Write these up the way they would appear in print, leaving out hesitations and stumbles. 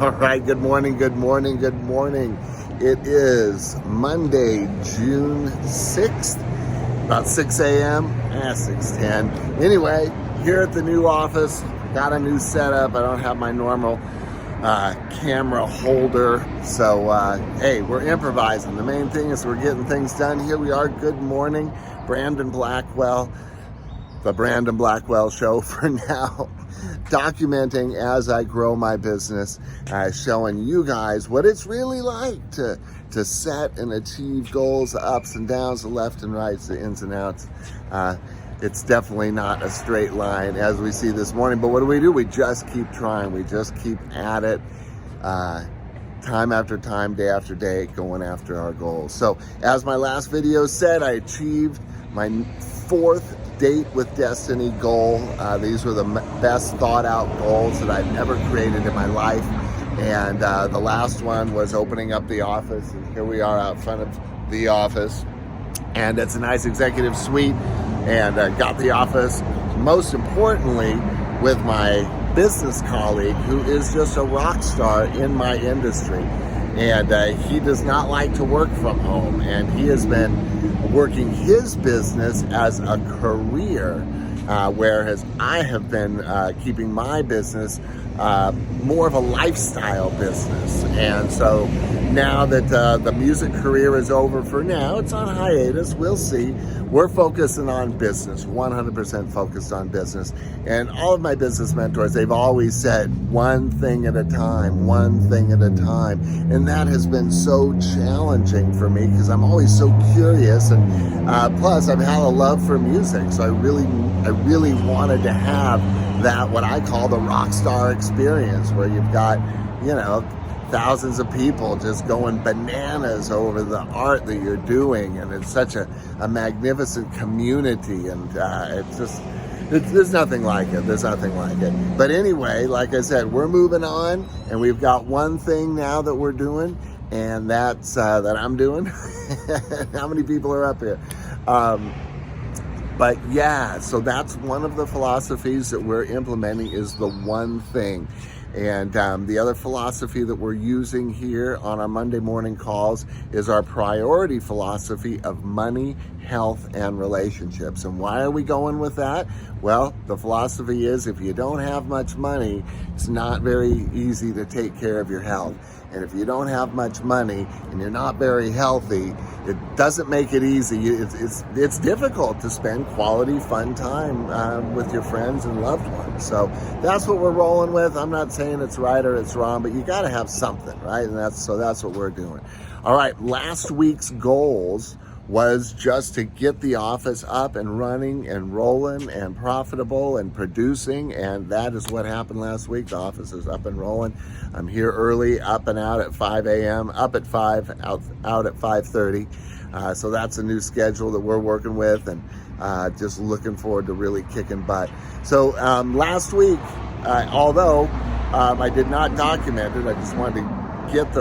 All right, good morning, good morning, good morning. It is Monday, June 6th, about 6 a.m., 6:10. Anyway, here at the new office, got a new setup. I don't have my normal camera holder. So, hey, we're improvising. The main thing is we're getting things done. Here we are. Good morning, Brandon Blackwell. The Brandon Blackwell Show for now, documenting as I grow my business, showing you guys what it's really like to set and achieve goals, the ups and downs, the left and rights, the ins and outs. It's definitely not a straight line as we see this morning, but what do? We just keep trying. We just keep at it, time after time, day after day, going after our goals. So as my last video said, I achieved my 4th Date with Destiny goal. These were the best thought out goals that I've ever created in my life. And the last one was opening up the office. And here we are out front of the office. And it's a nice executive suite. And got the office, most importantly, with my business colleague who is just a rock star in my industry. And he does not like to work from home. And he has been working his business as a career, whereas I have been keeping my business more of a lifestyle business. And so now that the music career is over for now, it's on hiatus, we'll see. We're focusing on business, 100% focused on business. And all of my business mentors, they've always said one thing at a time, one thing at a time. And that has been so challenging for me because I'm always so curious. And plus I've had a love for music. So I really wanted to have that, what I call the rock star experience, where you've got, thousands of people just going bananas over the art that you're doing, and it's such a magnificent community, and there's nothing like it. There's nothing like it. But anyway, like I said, we're moving on, and we've got one thing now that we're doing, and that's that I'm doing. How many people are up here? But yeah, so that's one of the philosophies that we're implementing, is the one thing. And the other philosophy that we're using here on our Monday morning calls is our priority philosophy of money, health, and relationships. And why are we going with that? Well, the philosophy is if you don't have much money, it's not very easy to take care of your health. And if you don't have much money and you're not very healthy, it doesn't make it easy. It's difficult to spend quality, fun time with your friends and loved ones. So that's what we're rolling with. I'm not saying it's right or it's wrong, but you got to have something, right? And that's what we're doing. All right, last week's goals was just to get the office up and running and rolling and profitable and producing, and that is what happened last week. The office is up and rolling. I'm here early, up and out at 5 a.m., up at 5, out at 5:30. So that's a new schedule that we're working with, and just looking forward to really kicking butt. So last week, although I did not document it, I just wanted to get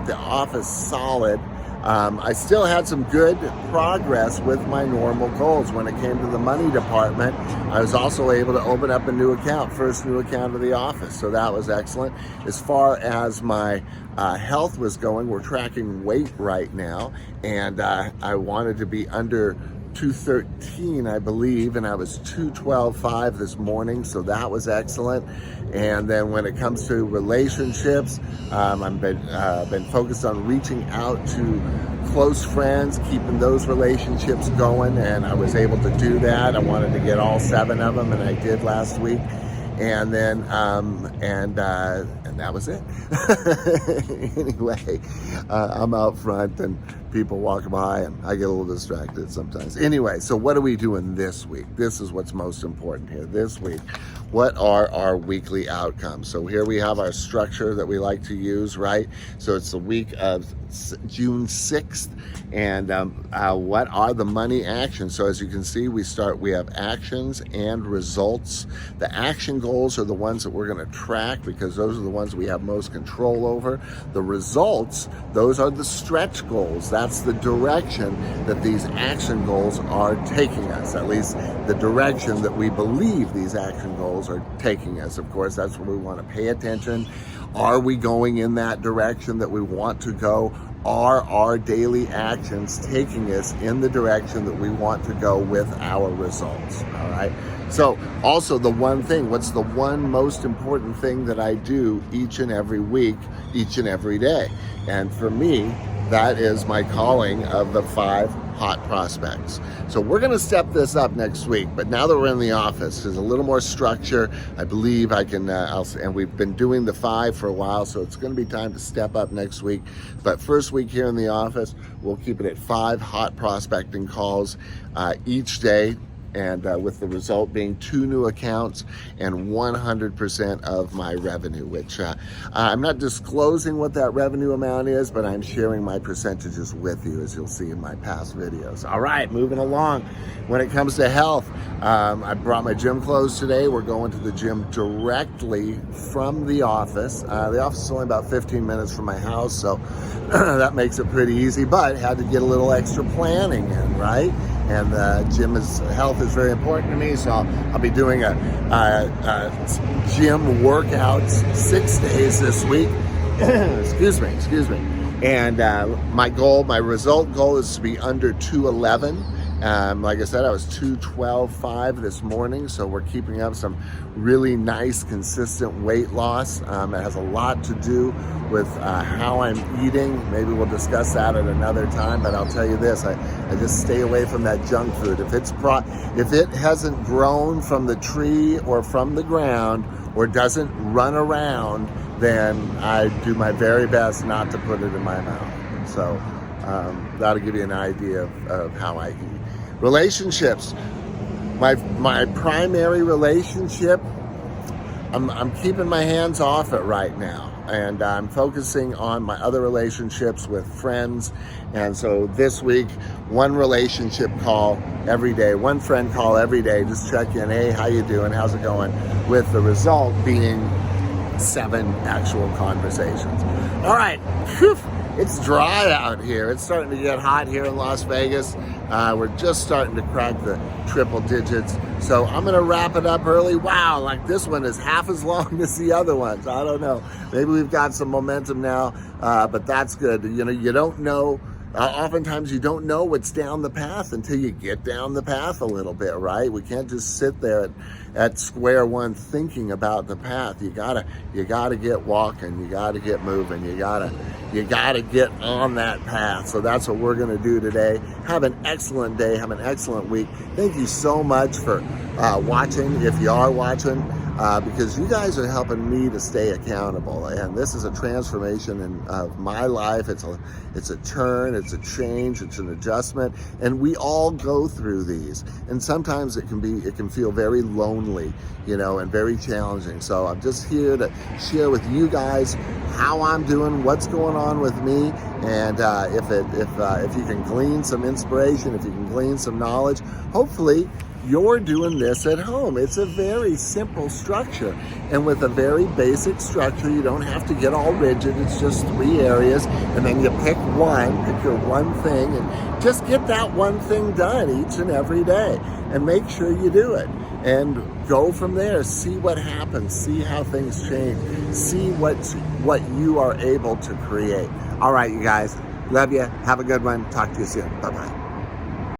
the office solid. I still had some good progress with my normal goals. When it came to the money department, I was also able to open up a new account, first new account of the office. So that was excellent. As far as my health was going, we're tracking weight right now. And I wanted to be under 213, I believe, and I was 212.5 this morning, so that was excellent. And then when it comes to relationships, I've been focused on reaching out to close friends, keeping those relationships going, and I was able to do that. I wanted to get all 7 of them, and I did last week. And then, and that was it. Anyway, I'm out front and people walk by and I get a little distracted sometimes. Anyway, so what are we doing this week? This is what's most important here. This week, what are our weekly outcomes? So here we have our structure that we like to use, right? So it's the week of June 6th. And what are the money actions? So as you can see, we have actions and results. The action goals are the ones that we're going to track because those are the ones we have most control over. The results, those are the stretch goals. that's the direction that these action goals are taking us, at least the direction that we believe these action goals are taking us. Of course, that's where we want to pay attention. Are we going in that direction that we want to go? Are our daily actions taking us in the direction that we want to go with our results? All right. So also the one thing, what's the one most important thing that I do each and every week, each and every day? And for me, that is my calling of the 5 hot prospects. So we're going to step this up next week, but now that we're in the office, there's a little more structure. I believe I can, and we've been doing the 5 for a while, so it's going to be time to step up next week. But first week here in the office, we'll keep it at 5 hot prospecting calls each day. And with the result being 2 new accounts and 100% of my revenue, which I'm not disclosing what that revenue amount is, but I'm sharing my percentages with you, as you'll see in my past videos. All right, moving along. When it comes to health, I brought my gym clothes today. We're going to the gym directly from the office. The office is only about 15 minutes from my house, so that makes it pretty easy, but had to get a little extra planning in, right? And health is very important to me, so I'll be doing a gym workouts 6 days this week. excuse me. And my result goal is to be under 211. Like I said, I was 212.5 this morning, so we're keeping up some really nice, consistent weight loss. It has a lot to do with how I'm eating. Maybe we'll discuss that at another time, but I'll tell you this, I just stay away from that junk food. If it hasn't grown from the tree or from the ground or doesn't run around, then I do my very best not to put it in my mouth. So that'll give you an idea of how I eat. Relationships. My primary relationship, I'm keeping my hands off it right now, and I'm focusing on my other relationships with friends. And so this week, 1 relationship call every day, 1 friend call every day, just check in, hey, how you doing, how's it going, with the result being 7 actual conversations. All right. Whew. It's dry out here. It's starting to get hot here in Las Vegas. We're just starting to crack the triple digits. So I'm going to wrap it up early. Wow, like this one is half as long as the other ones. I don't know. Maybe we've got some momentum now, but that's good. You know, you don't know. Oftentimes you don't know what's down the path until you get down the path a little bit, right? We can't just sit there at square one thinking about the path. You gotta get walking, you gotta get moving, you gotta get on that path. So that's what we're gonna do today. Have an excellent day, have an excellent week. Thank you so much for watching, if you are watching. Because you guys are helping me to stay accountable, and this is a transformation of my life. It's a turn, it's a change, it's an adjustment, and we all go through these. And sometimes it can feel very lonely, you know, and very challenging. So I'm just here to share with you guys how I'm doing, what's going on with me, and if you can glean some inspiration, if you can glean some knowledge, hopefully you're doing this at home. It's a very simple structure. And with a very basic structure, you don't have to get all rigid. It's just 3 areas. And then you pick your one thing, and just get that one thing done each and every day. And make sure you do it. And go from there. See what happens. See how things change. See what you are able to create. All right, you guys. Love you. Have a good one. Talk to you soon. Bye-bye.